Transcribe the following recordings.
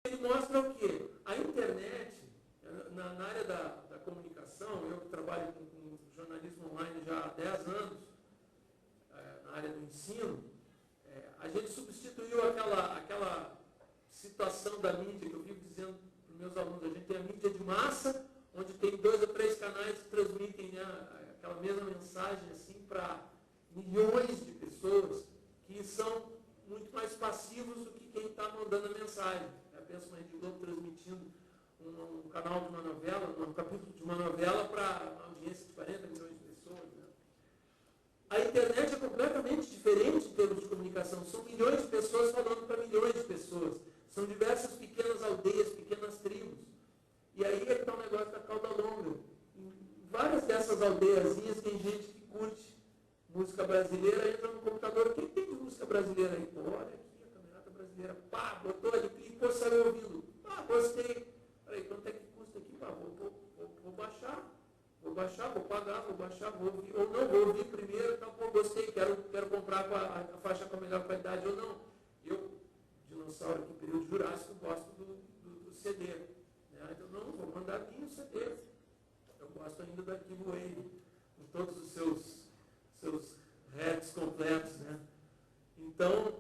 ele mostra o quê? A internet, na área da comunicação, eu que trabalho com jornalismo online já há 10 anos, na área do ensino, a gente substituiu aquela situação da mídia que eu vivo dizendo para os meus alunos. A gente tem a mídia de massa, onde tem 2 ou 3 canais que transmitem, né, aquela mesma mensagem assim, para milhões de pessoas que são muito mais passivos do que quem está mandando a mensagem. Eu penso na Rede Globo transmitindo um canal de uma novela, um capítulo de uma novela para uma audiência de 40 milhões de pessoas. Né? A internet é completamente diferente em termos de comunicação. São milhões de pessoas falando para milhões de pessoas. São diversas pequenas aldeias, pequenas tribos. E aí é que está o negócio da cauda longa. Em várias dessas aldeiazinhas tem gente que curte música brasileira, entra no computador. Quem tem de música brasileira aí? Pô, olha aqui a caminhada brasileira. Pá, botou ali, clicou, saiu ouvindo. Pá, gostei. Peraí, quanto é que custa aqui? Pá, vou baixar. Vou baixar, vou pagar, vou baixar, vou ouvir. Ou não, vou ouvir primeiro. Então, pô, gostei, quero comprar a faixa com a melhor qualidade ou não. Eu, dinossauro aqui, período jurássico, gosto do CD. Né? Então, não, vou mandar vir o CD. Eu gosto ainda do arquivo Wave, com todos os seus hertz completos. Né? Então,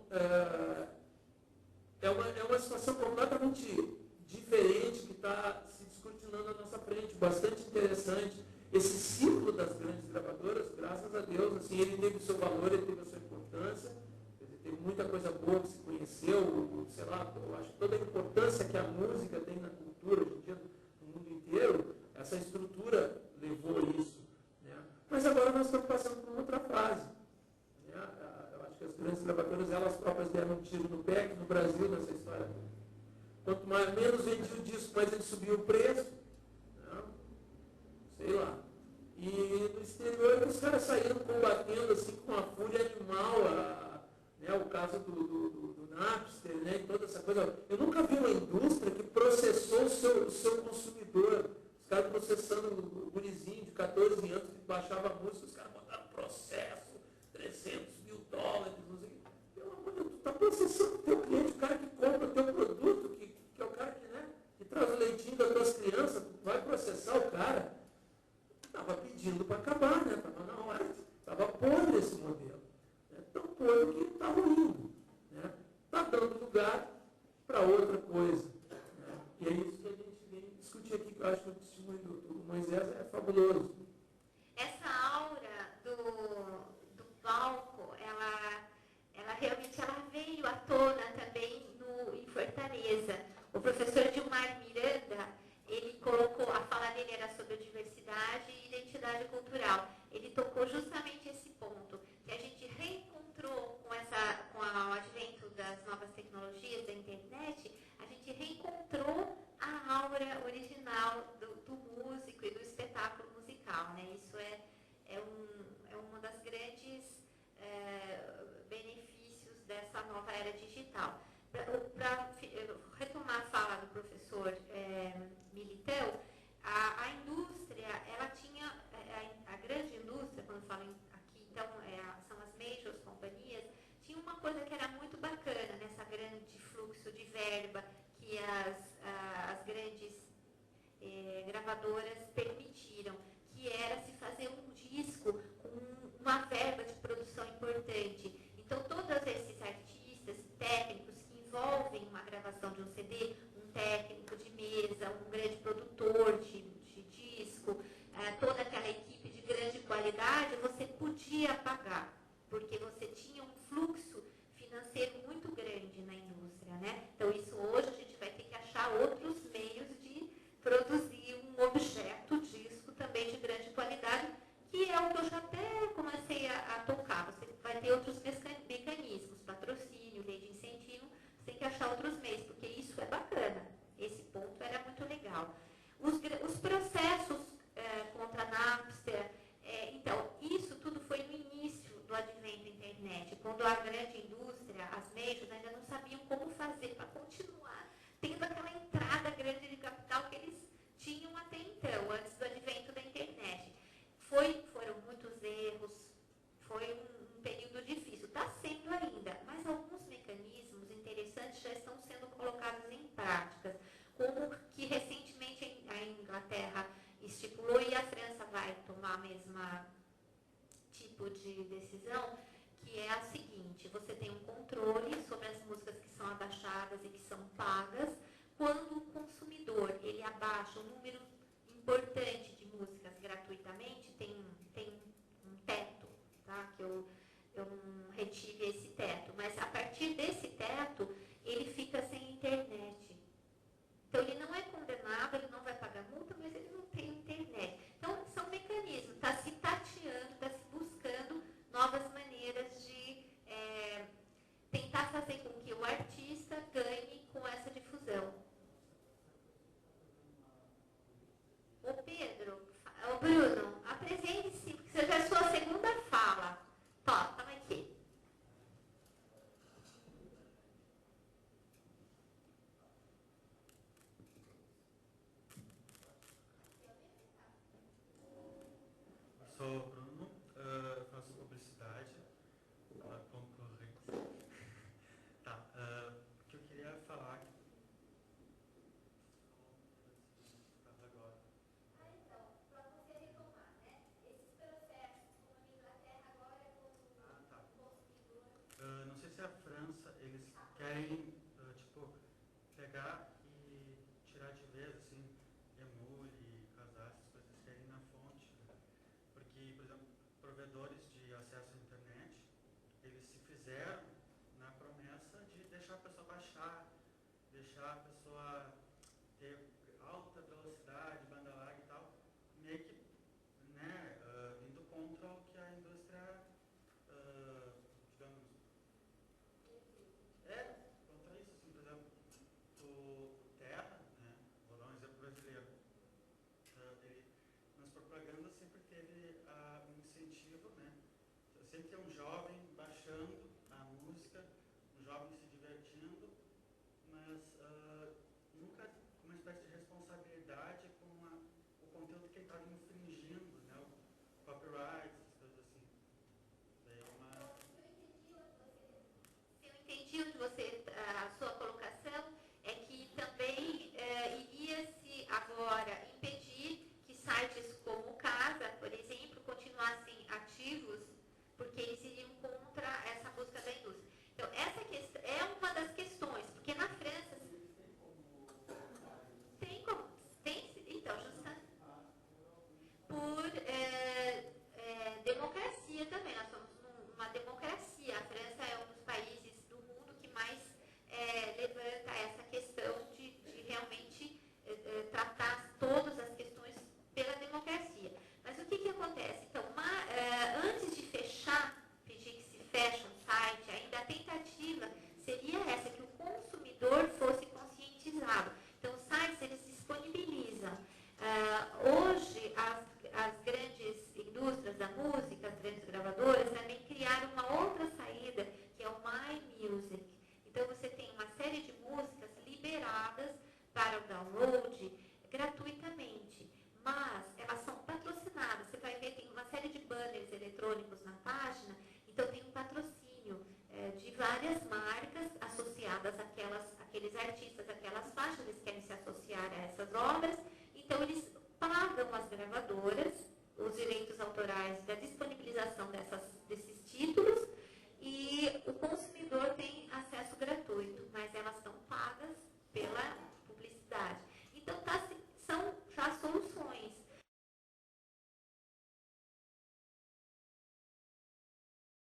é uma situação completamente diferente que está se descortinando à nossa frente, bastante interessante. Esse ciclo das grandes gravadoras, graças a Deus, assim, ele teve o seu valor, ele teve a sua importância, teve muita coisa boa que se conheceu, sei lá, eu acho que toda a importância que a música tem na cultura, hoje em dia, no mundo inteiro, essa estrutura levou isso. Né? Mas agora nós estamos passando por outra fase. Né? Eu acho que as grandes gravadoras, elas próprias deram um tiro no pé, aqui no Brasil, nessa história. Quanto menos vendia o disco, mais ele subiu o preço. Né? Sei lá. E no exterior, os caras saíram combatendo assim, com uma fúria animal, né? O caso do Napster, né? E toda essa coisa. Eu nunca vi uma indústria que processou o seu consumidor. Os caras processando o gurizinho de 14 anos que baixava a música, os caras botaram processo, 300 mil dólares, não sei o quê. Pelo amor de Deus, tu está processando o teu cliente, o cara que compra o teu produto, que é o cara que, né, que traz o leitinho das tuas crianças, tu vai processar o cara. Estava pedindo para acabar, né? Estava na hora, estava podre esse modelo. Né? Tão podre que está ruindo. Né? Está dando lugar para outra coisa. Né? E é isso que a gente vem discutir aqui, que eu acho que o testemunho do Moisés é fabuloso. Essa aura do palco, ela realmente veio à tona também em Fortaleza. O professor Dilmar Miranda, ele colocou, a fala dele era sobre a diversidade e identidade cultural. Ele tocou justamente esse ponto, que a gente reencontrou com o advento das novas tecnologias, da internet, a gente reencontrou a aura original do músico e do espetáculo musical. Né? Isso é uma das grandes benefícios dessa nova era digital. Para retomar a fala do professor Militão, a indústria, ela tinha, a grande indústria, quando falam aqui, então, são as majors companhias, tinha uma coisa que era muito bacana nessa grande fluxo de verba que as grandes gravadoras permitiram, que era se fazer um disco com uma verba de produção importante. Então, todos esses artistas, técnicos que envolvem uma gravação de um CD, um técnico de mesa, um grande produtor de disco, toda aquela equipe de grande qualidade, você podia pagar, porque você tinha um fluxo financeiro muito grande na indústria, né? Então, isso hoje a gente vai ter que achar outros meios de produzir um objeto, disco também de grande qualidade, que é o que eu já até comecei a tocar. Você vai ter outros decisão, que é a seguinte: você tem um controle sobre as músicas que são abaixadas e que são pagas. Quando o consumidor ele abaixa um número importante de músicas gratuitamente, tem um teto, tá? Que eu não retive esse teto, mas a partir desse teto ele fica sem internet. Então ele não é condenado, ele não vai pagar multa, mas ele não tem internet. Então são mecanismos, está se tateando, está se buscando novas maneiras de tentar fazer com que o artista ganhe com essa difusão. Ô Pedro, ô Bruno, apresente-se, porque você já é a sua segunda fala. Toma aqui. Eu sou o Bruno, faço publicidade para concorrência. Tá, o que eu queria falar agora. Então, para você retomar, né? Esses processos, como na Inglaterra agora, Tá. Não sei se a França, eles querem, pegar e tirar de vez, assim, emule, casar, essas coisas, querem ir na fonte, né? Porque, por exemplo, provedores de acesso à internet, eles se fizeram na promessa de deixar a pessoa baixar, deixar a pessoa ter alta velocidade, banda larga e tal, meio que, né, indo contra o que a indústria, digamos, contra isso, assim, por exemplo, o Terra, né, vou dar um exemplo brasileiro, ele, nas propagandas sempre teve um incentivo, né, sempre tem um jovem baixando a música, um jovem se divertindo, mas nunca uma espécie de responsabilidade com o conteúdo que ele estava infringindo, né, o copyright, essas coisas assim. Daí se eu entendi o que você, a sua colocação, é que também iria-se agora impedir que sites como o Casa, por exemplo, continuassem ativos, porque eles iriam contra essa busca da indústria. Então, essa questão é uma das questões, porque na França tem como, então, justamente por democracia também. Nós somos uma democracia. A França é um dos países do mundo que mais levanta essa questão de realmente tratar todas as questões pela democracia. Mas o que acontece? Então, antes de pedir que se feche um site, ainda a tentativa seria essa, que o consumidor fosse conscientizado. Então, os sites, eles disponibilizam. Hoje, as grandes indústrias da música, as grandes gravadoras, também criaram uma outra saída, que é o My Music. Então, você tem uma série de músicas liberadas para o download gratuitamente, mas elas são patrocinadas. Você vai ver, tem uma série de banners eletrônicos na página, então tem um patrocínio de várias marcas associadas àqueles artistas, aquelas faixas, eles querem se associar a essas obras, então eles pagam as gravadoras os direitos autorais da disponibilização dessas